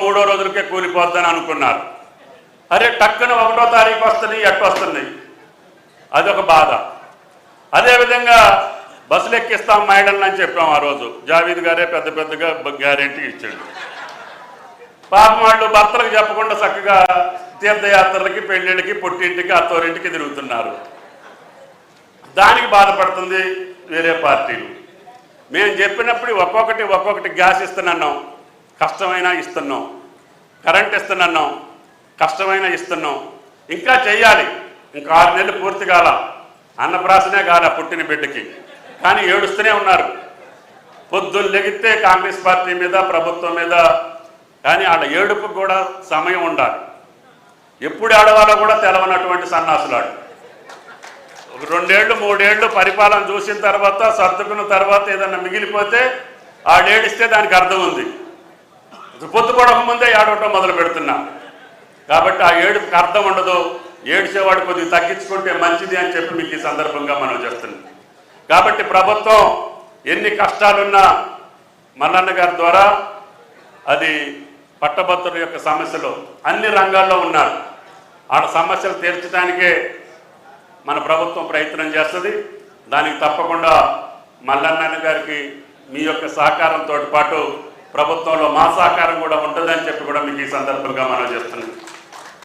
3వ రోజులకే కూలిపోద్దని అనుకున్నారు. అరే టక్కున 1వ తారీఖు వస్తున్నాయి, వస్తున్నాయి, అదొక బాధ. అదేవిధంగా బస్సులు ఎక్కిస్తాం మైడల్ అని చెప్పాం. ఆ రోజు జావీద్ గారే పెద్దగా గ్యారెంటీ ఇచ్చాడు. పాపం వాళ్ళు భర్తలకు చెప్పకుండా చక్కగా తీర్థయాత్రలకి, పెళ్ళిళ్ళకి, పుట్టింటికి, అత్తోరింటికి తిరుగుతున్నారు. దానికి బాధపడుతుంది వేరే పార్టీలు. మేము చెప్పినప్పుడు ఒక్కొక్కటి గ్యాస్ ఇస్తున్నాం, కష్టమైనా ఇస్తున్నాం, కరెంట్ ఇస్తున్నాం, కష్టమైనా ఇస్తున్నాం, ఇంకా చెయ్యాలి. ఇంకా 6 నెలలు పూర్తి కాల, అన్నప్రాసనే కాల పుట్టిన బిడ్డకి, కానీ ఏడుస్తూనే ఉన్నారు. పొద్దున్న లెగితే కాంగ్రెస్ పార్టీ మీద, ప్రభుత్వం మీద. కానీ వాళ్ళ ఏడుపుకు కూడా సమయం ఉండాలి. ఎప్పుడు ఆడవాలో కూడా తెలవనటువంటి సన్నాసులాడు. 2 ఏళ్ళు 3 ఏళ్ళు పరిపాలన చూసిన తర్వాత, సర్దుకున్న తర్వాత ఏదన్నా మిగిలిపోతే ఏడిస్తే దానికి అర్థం ఉంది. పొద్దు పడక ముందే ఏడవటం మొదలు పెడుతున్నా. కాబట్టి ఆ ఏడుపుకి అర్థం ఉండదు. ఏడిచేవాడు కొద్దిగా తగ్గించుకుంటే మంచిది అని చెప్పి మీకు ఈ సందర్భంగా మనం చేస్తున్నాం. కాబట్టి ప్రభుత్వం ఎన్ని కష్టాలున్నా మల్లన్న గారి ద్వారా అది పట్టభద్రుల యొక్క సమస్యలు అన్ని రంగాల్లో ఉన్నారు. ఆ సమస్యలు తీర్చడానికే మన ప్రభుత్వం ప్రయత్నం చేస్తుంది. దానికి తప్పకుండా మల్లన్న గారికి మీ యొక్క సహకారంతో పాటు ప్రభుత్వంలో మా సహకారం కూడా ఉంటుందని చెప్పి కూడా మీకు ఈ సందర్భంగా మనం చేస్తున్నాం.